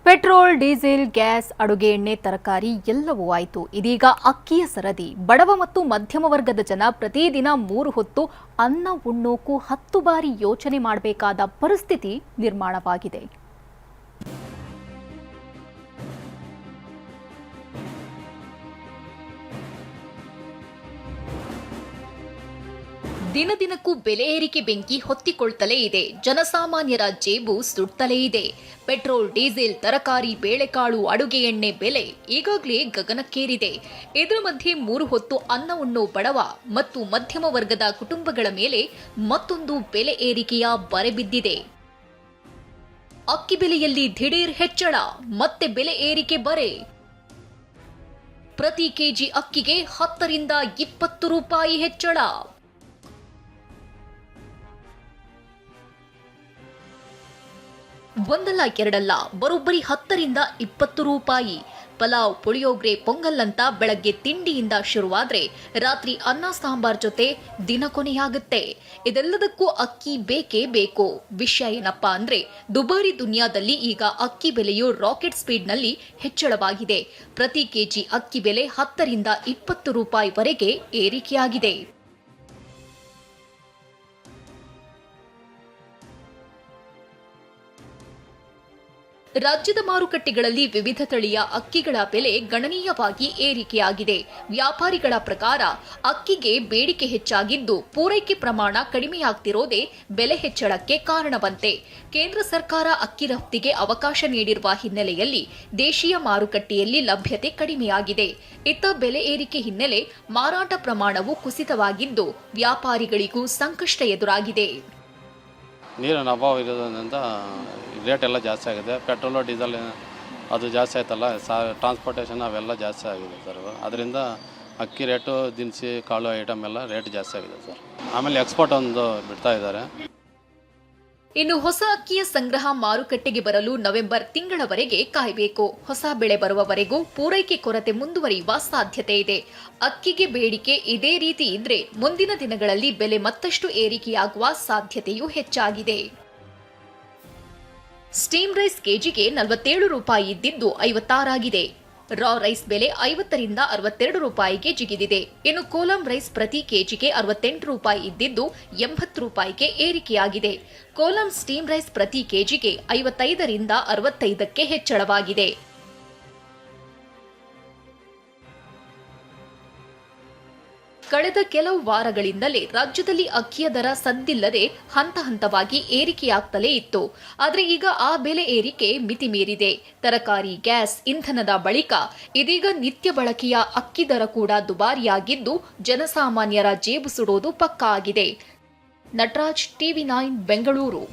Petrol, diesel, gas, ಅಡುಗೆ ಎಣ್ಣೆ, ತರಕಾರಿ ಎಲ್ಲವೂ ಆಯಿತು. ಇದೀಗ ಅಕ್ಕಿಯ ಸರದಿ. ಬಡವ ಮತ್ತು ಮಧ್ಯಮ ವರ್ಗದ ಜನ ಪ್ರತಿದಿನ 3 ಹೊತ್ತು ಅನ್ನ ಉಣ್ಣೋಕು 10 ಬಾರಿ ಯೋಚನೆ ಮಾಡಬೇಕಾದ ಪರಿಸ್ಥಿತಿ ನಿರ್ಮಾಣವಾಗಿದೆ. ದಿನದಿನಕ್ಕೂ ಬೆಲೆ ಏರಿಕೆ ಬೆಂಕಿ ಹೊತ್ತಿಕೊಳ್ತಲೇ ಇದೆ. ಜನಸಾಮಾನ್ಯರ ಜೇಬು ಸುಡ್ತಲೇ ಇದೆ. ಪೆಟ್ರೋಲ್, ಡೀಸೆಲ್, ತರಕಾರಿ, ಬೇಳೆಕಾಳು, ಅಡುಗೆ ಎಣ್ಣೆ ಬೆಲೆ ಈಗಾಗಲೇ ಗಗನಕ್ಕೇರಿದೆ. ಇದರ ಮಧ್ಯೆ 3 ಹೊತ್ತು ಅನ್ನ ಉಣ್ಣೋ ಬಡವ ಮತ್ತು ಮಧ್ಯಮ ವರ್ಗದ ಕುಟುಂಬಗಳ ಮೇಲೆ ಮತ್ತೊಂದು ಬೆಲೆ ಏರಿಕೆಯ ಬರೆ ಬಿದ್ದಿದೆ. ಅಕ್ಕಿ ಬೆಲೆಯಲ್ಲಿ ದಿಢೀರ್ ಹೆಚ್ಚಳ, ಮತ್ತೆ ಬೆಲೆ ಏರಿಕೆ ಬರೆ. ಪ್ರತಿ ಕೆಜಿ ಅಕ್ಕಿಗೆ 10 ರಿಂದ 20 ರೂಪಾಯಿ ಹೆಚ್ಚಳ. ಒಂದಲ್ಲ ಎರಡಲ್ಲ, ಬರೋಬ್ಬರಿ 10 ರಿಂದ 20 ರೂಪಾಯಿ. ಪಲಾವ್, ಪುಳಿಯೋಗ್ರೆ, ಪೊಂಗಲ್ ಅಂತ ಬೆಳಗ್ಗೆ ತಿಂಡಿಯಿಂದ ಶುರುವಾದ್ರೆ ರಾತ್ರಿ ಅನ್ನ ಸಾಂಬಾರ್ ಜೊತೆ ದಿನ ಕೊನೆಯಾಗುತ್ತೆ. ಇದೆಲ್ಲದಕ್ಕೂ ಅಕ್ಕಿ ಬೇಕೇ ಬೇಕು. ವಿಷಯ ಏನಪ್ಪಾ ಅಂದ್ರೆ, ದುಬಾರಿ ದುನಿಯಾದಲ್ಲಿ ಈಗ ಅಕ್ಕಿ ಬೆಲೆಯು ರಾಕೆಟ್ ಸ್ಪೀಡ್ನಲ್ಲಿ ಹೆಚ್ಚಳವಾಗಿದೆ. ಪ್ರತಿ ಕೆಜಿ ಅಕ್ಕಿ ಬೆಲೆ 10 ರಿಂದ 20 ರೂಪಾಯಿವರೆಗೆ ಏರಿಕೆಯಾಗಿದೆ. ರಾಜ್ಯದ ಮಾರುಕಟ್ಟೆಗಳಲ್ಲಿ ವಿವಿಧ ತಳಿಯ ಅಕ್ಕಿಗಳ ಬೆಲೆ ಗಣನೀಯವಾಗಿ ಏರಿಕೆಯಾಗಿದೆ. ವ್ಯಾಪಾರಿಗಳ ಪ್ರಕಾರ ಅಕ್ಕಿಗೆ ಬೇಡಿಕೆ ಹೆಚ್ಚಾಗಿದ್ದು ಪೂರೈಕೆ ಪ್ರಮಾಣ ಕಡಿಮೆಯಾಗ್ತಿರೋದೇ ಬೆಲೆ ಹೆಚ್ಚಳಕ್ಕೆ ಕಾರಣವಂತೆ. ಕೇಂದ್ರ ಸರ್ಕಾರ ಅಕ್ಕಿ ರಫ್ತಿಗೆ ಅವಕಾಶ ನೀಡಿರುವ ಹಿನ್ನೆಲೆಯಲ್ಲಿ ದೇಶೀಯ ಮಾರುಕಟ್ಟೆಯಲ್ಲಿ ಲಭ್ಯತೆ ಕಡಿಮೆಯಾಗಿದೆ. ಇತ್ತ ಬೆಲೆ ಏರಿಕೆ ಹಿನ್ನೆಲೆ ಮಾರಾಟ ಪ್ರಮಾಣವು ಕುಸಿತವಾಗಿದ್ದು ವ್ಯಾಪಾರಿಗಳಿಗೂ ಸಂಕಷ್ಟ ಎದುರಾಗಿದೆ. ನೀರಿನ ಅಭಾವ ಇರೋದ್ರಿಂದ ರೇಟ್ ಎಲ್ಲ ಜಾಸ್ತಿ ಆಗಿದೆ. ಪೆಟ್ರೋಲು, ಡೀಸೆಲ್ ಅದು ಜಾಸ್ತಿ ಆಯ್ತಲ್ಲ, ಟ್ರಾನ್ಸ್ಪೋರ್ಟೇಷನ್ ಅವೆಲ್ಲ ಜಾಸ್ತಿ ಆಗಿದೆ ಸರ್. ಅದರಿಂದ ಅಕ್ಕಿ ರೇಟು, ದಿನಸಿ ಕಾಳು ಐಟಮ್ ಎಲ್ಲ ರೇಟ್ ಜಾಸ್ತಿ ಆಗಿದೆ ಸರ್. ಆಮೇಲೆ ಎಕ್ಸ್ಪೋರ್ಟ್ ಒಂದು ಬಿಡ್ತಾ ಇದ್ದಾರೆ. ಇನ್ನು ಹೊಸ ಅಕ್ಕಿಯ ಸಂಗ್ರಹ ಮಾರುಕಟ್ಟೆಗೆ ಬರಲು ನವೆಂಬರ್ ತಿಂಗಳವರೆಗೆ ಕಾಯಬೇಕು. ಹೊಸ ಬೆಳೆ ಬರುವವರೆಗೂ ಪೂರೈಕೆ ಕೊರತೆ ಮುಂದುವರಿಯುವ ಸಾಧ್ಯತೆ ಇದೆ. ಅಕ್ಕಿಗೆ ಬೇಡಿಕೆ ಇದೇ ರೀತಿ ಇದ್ರೆ ಮುಂದಿನ ದಿನಗಳಲ್ಲಿ ಬೆಲೆ ಮತ್ತಷ್ಟು ಏರಿಕೆಯಾಗುವ ಸಾಧ್ಯತೆಯೂ ಹೆಚ್ಚಾಗಿದೆ. ಸ್ಟೀಮ್ ರೈಸ್ ಕೆಜಿಗೆ 47 ರೂಪಾಯಿ ಇದ್ದಿದ್ದು 56 ಆಗಿದೆ. ರಾ ರೈಸ್ ಬೆಲೆ 50 ರಿಂದ 62 ರೂಪಾಯಿಗೆ ಜಿಗಿದಿದೆ. ಇನ್ನು ಕೋಲಂ ರೈಸ್ ಪ್ರತಿ ಕೆಜಿಗೆ 68 ರೂಪಾಯಿ ಇದ್ದಿದ್ದು 80 ರೂಪಾಯಿಗೆ ಏರಿಕೆಯಾಗಿದೆ. ಕೋಲಂ ಸ್ಟೀಮ್ ರೈಸ್ ಪ್ರತಿ ಕೆಜಿಗೆ 55 ರಿಂದ 65ಕ್ಕೆ ಹೆಚ್ಚಳವಾಗಿದೆ. ಕಳೆದ ಕೆಲವು ವಾರಗಳಿಂದಲೇ ರಾಜ್ಯದಲ್ಲಿ ಅಕ್ಕಿಯ ದರ ಸದ್ದಿಲ್ಲದೆ ಹಂತ ಹಂತವಾಗಿ ಏರಿಕೆಯಾಗ್ತಲೇ ಇತ್ತು. ಆದರೆ ಈಗ ಆ ಬೆಲೆ ಏರಿಕೆ ಮಿತಿ ಮೀರಿದೆ. ತರಕಾರಿ, ಗ್ಯಾಸ್, ಇಂಧನದ ಬಳಿಕ ಇದೀಗ ನಿತ್ಯ ಬಳಕೆಯ ಅಕ್ಕಿ ದರ ಕೂಡ ದುಬಾರಿಯಾಗಿದ್ದು ಜನಸಾಮಾನ್ಯರ ಜೇಬು ಸುಡೋದು ಪಕ್ಕಾ ಆಗಿದೆ. ನಟರಾಜ್, ಟಿವಿ9 ಬೆಂಗಳೂರು.